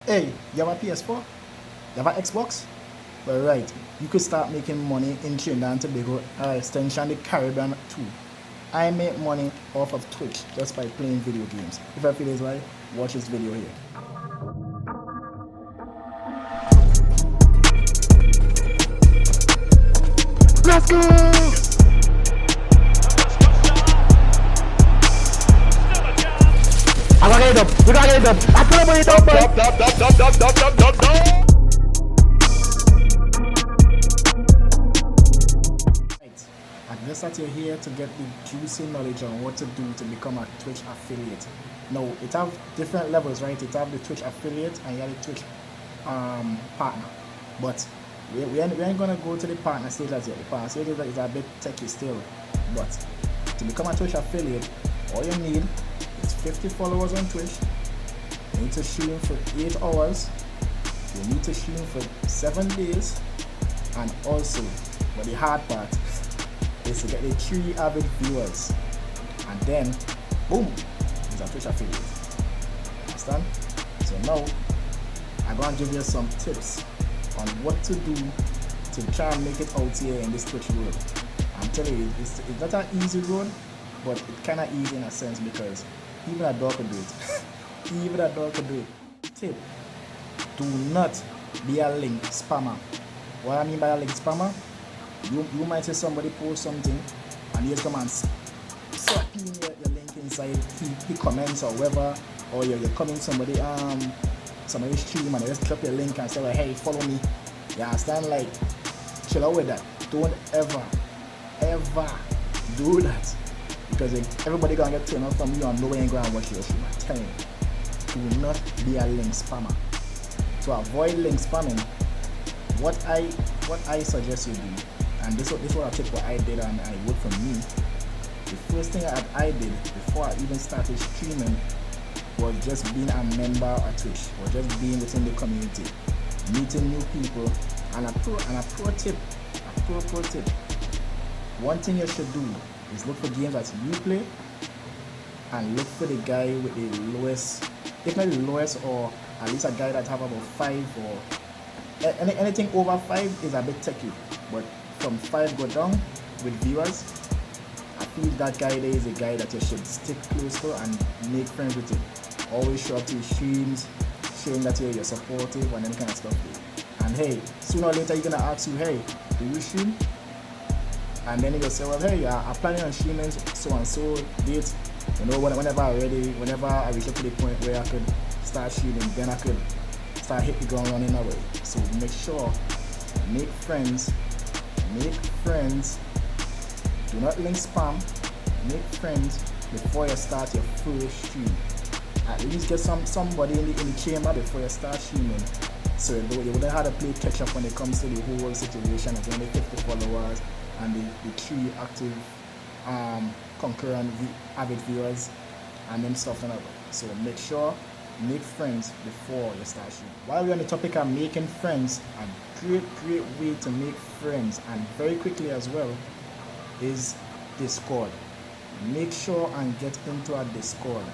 Hey, you have a PS4? You have an Xbox? Well, right, you could start making money in Trinidad and Tobago, extension the Caribbean too. I make money off of Twitch just by playing video games. If I feel this right, watch this video here. Let's go! I'm gonna get it up. We gotta get it up. I put it up, bro. Right. I guess that you're here to get the juicy knowledge on what to do to become a Twitch affiliate. Now, it have different levels, right? It have the Twitch affiliate and you have the Twitch partner. But we ain't gonna go to the partner stage as yet. The partner stage is a bit techy still. But to become a Twitch affiliate, all you need is 50 followers on Twitch. You need to stream for 8 hours. You need to stream for 7 days. And also, but the hard part is to get the 3 avid viewers. And then, boom, it's a Twitch affiliate. Understand? So now, I'm going to give you some tips on what to do to try and make it out here in this Twitch world. I'm telling you, it's not an easy road, but it's kind of easy in a sense because even a dog can do it. Even a dog can do it. Tip: do not be a link spammer. What I mean by a link spammer, you might see somebody post something and you just come and slap in your link inside the comments or whatever, or you're coming somebody stream and they just drop your link and say like, hey, follow me. You understand? Like, chill out with that. Don't ever do that, because everybody gonna get turned off from you and nobody ain't gonna watch your stream. I'm telling you, do not be a link spammer. To avoid link spamming, what I suggest you do, and this is what I took what I did and it worked for me. The first thing I did before I even started streaming was just being a member of Twitch, or just being within the community, meeting new people. And a pro tip, one thing you should do is look for games that you play and look for the guy with the lowest, if not the lowest, or at least a guy that have about 5, or anything over 5 is a bit techy, but from 5 go down with viewers, I feel that guy there is a guy that you should stick close to and make friends with him. Always show up to his streams, showing that you're supportive and any kind of stuff. And hey, sooner or later you're gonna ask you, hey, do you stream? And then you'll say, well, hey, I'm planning on streaming so and so date. You know, whenever I'm ready, whenever I reach up to the point where I could start streaming, then I could start hitting the ground running away. So make sure, make friends. Do not link spam. Make friends before you start your first stream. At least get somebody in the chamber before you start streaming, so you wouldn't have to play catch up when it comes to the whole situation of only 50 followers and the 3 active concurrent avid viewers and them stuff and other. So make sure, make friends before you start streaming. While we're on the topic of making friends, a great way to make friends, and very quickly as well, is Discord. Make sure and get into a Discord.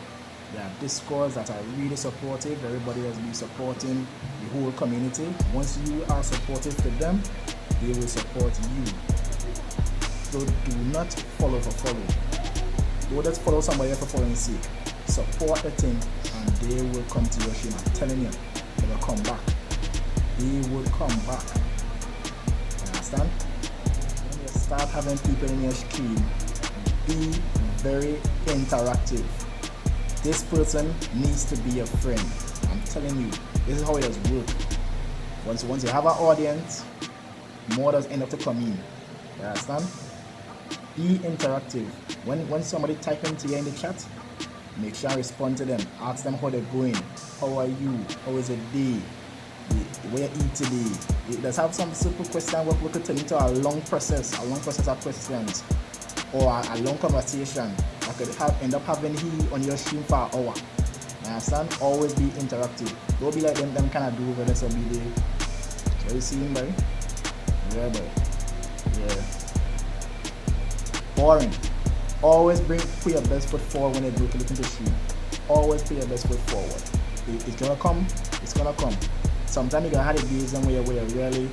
There are Discords that are really supportive. Everybody has been supporting the whole community. Once you are supportive to them, they will support you. So do not follow for follow. Don't just follow somebody for following sake. Support the thing and they will come to your stream. I'm telling you, they will come back. They will come back. You understand? When you start having people in your stream, be very interactive. This person needs to be a friend. I'm telling you, this is how it does work. Once you have an audience, more does end up to come in. You understand? Be interactive. When somebody type into you in the chat, make sure I respond to them. Ask them how they're going. How are you? How is the day? Where you eat today? Let's have some simple question where we could turn into a long process of questions, or a long conversation. I could end up having he on your stream for an hour. You understand? Always be interactive. Don't be like them kind of do over there, so be there. So you see him, boy? Yeah, boy. Yeah. Boring. Always put your best foot forward when you look into the stream. Always put your best foot forward. It's gonna come It's gonna come. Sometimes you're gonna have the days where you're really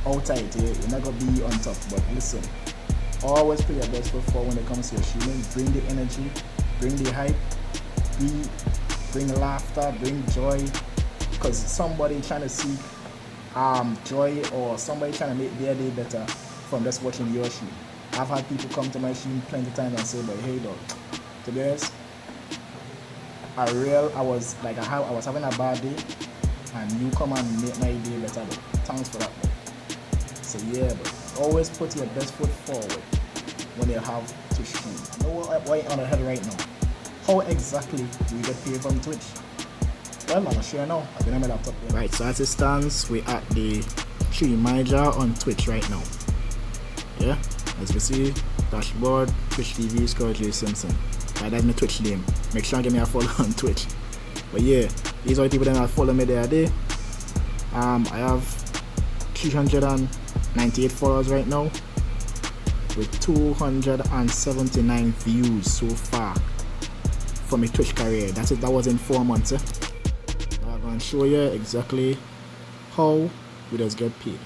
outside, you're not gonna be on top. But listen, always put your best foot forward when it comes to your streaming. Bring the energy, bring the hype, bring laughter, bring joy. Because somebody trying to seek joy, or somebody trying to make their day better from just watching your stream. I've had people come to my stream plenty of times and say, but hey dog, to be honest, I was having a bad day and you come and make my day better, but thanks for that, bro. So yeah, but always put your best foot forward when you have to stream. I know what on the head right now. How exactly do you get paid from Twitch? Well, I'm not sure now. I've been on my laptop here. Right, so as it stands, we're at the stream manager on Twitch right now. Yeah, as you can see, dashboard, Twitch TV, Score J Simpson. Right, that's my Twitch name. Make sure and give me a follow on Twitch. But yeah, these are the people that follow me there. I have 398 followers right now, with 279 views so far from my Twitch career. That was in 4 months. I'm going to show you exactly how we just get paid.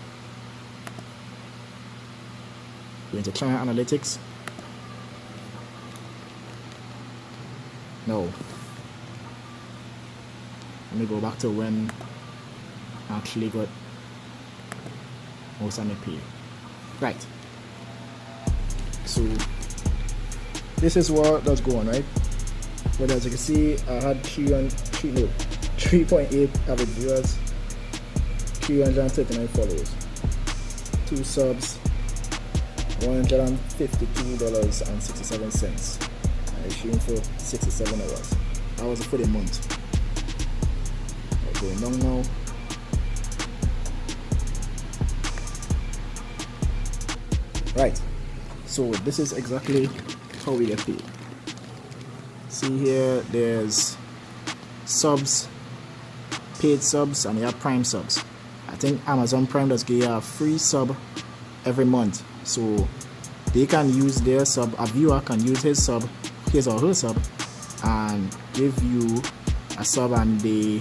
Go into client analytics. No. Let me go back to when I actually got most of my pay. Right. So this is what does go on, right? But as you can see, I had 3.8 average viewers, 339 followers, 2 subs, $152.67. I streamed for 67 hours. That was for the month. Going down now. Right. So this is exactly how we get paid. See here, there's subs, paid subs, and you have Prime subs. I think Amazon Prime does give you a free sub every month, so they can use their sub. A viewer can use his or her sub, and give you a sub, and the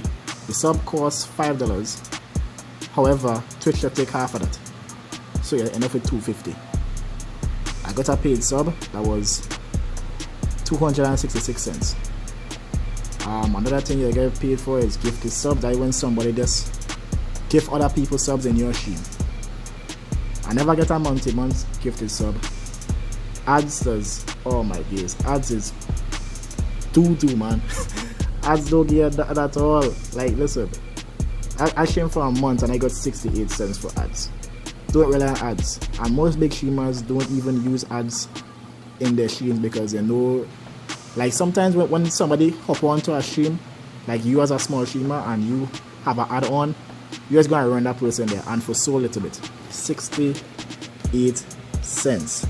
sub costs $5. However, Twitch will take half of that, so you end up with $2.50. I got a paid sub that was 266 cents. Another thing you get paid for is gifted subs. That when somebody just give other people subs in your stream. I never get a month gifted sub. Ads does, oh my days, ads is doo-doo, man. Ads don't get that at all. Like, listen, I streamed for a month and I got 68 cents for ads. Don't rely on ads, and most big streamers don't even use ads in their streams because they know, like, sometimes when somebody hop onto a stream, like you as a small streamer, and you have an ad on, you're just gonna run that person there, and for so little bit, 68 cents.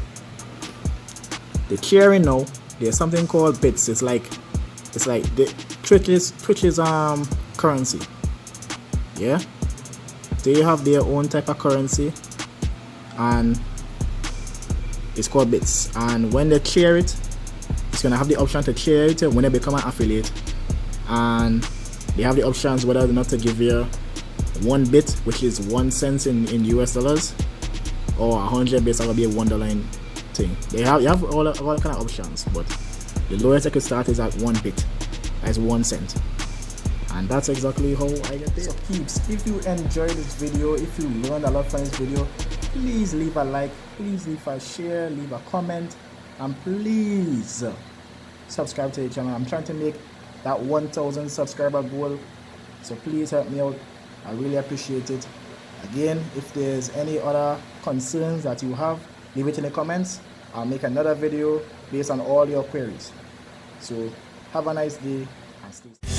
The clearing now, there's something called bits. It's like the Twitch's currency. Yeah, they have their own type of currency, and it's called bits. And when they clear it, it's gonna have the option to clear it when they become an affiliate, and they have the options whether or not to give you 1 bit, which is 1 cent in US dollars, or 100 bits, that will be a $1 thing. You have all kind of options, but the lowest I could start is at 1 bit. That's 1 cent. And that's exactly how I get there. So peeps, if you enjoyed this video, if you learned a lot from this video, please leave a like, please leave a share, leave a comment, and please subscribe to the channel. I'm trying to make that 1,000 subscriber goal, so please help me out. I really appreciate it. Again, if there's any other concerns that you have, leave it in the comments. I'll make another video based on all your queries. So have a nice day and stay safe.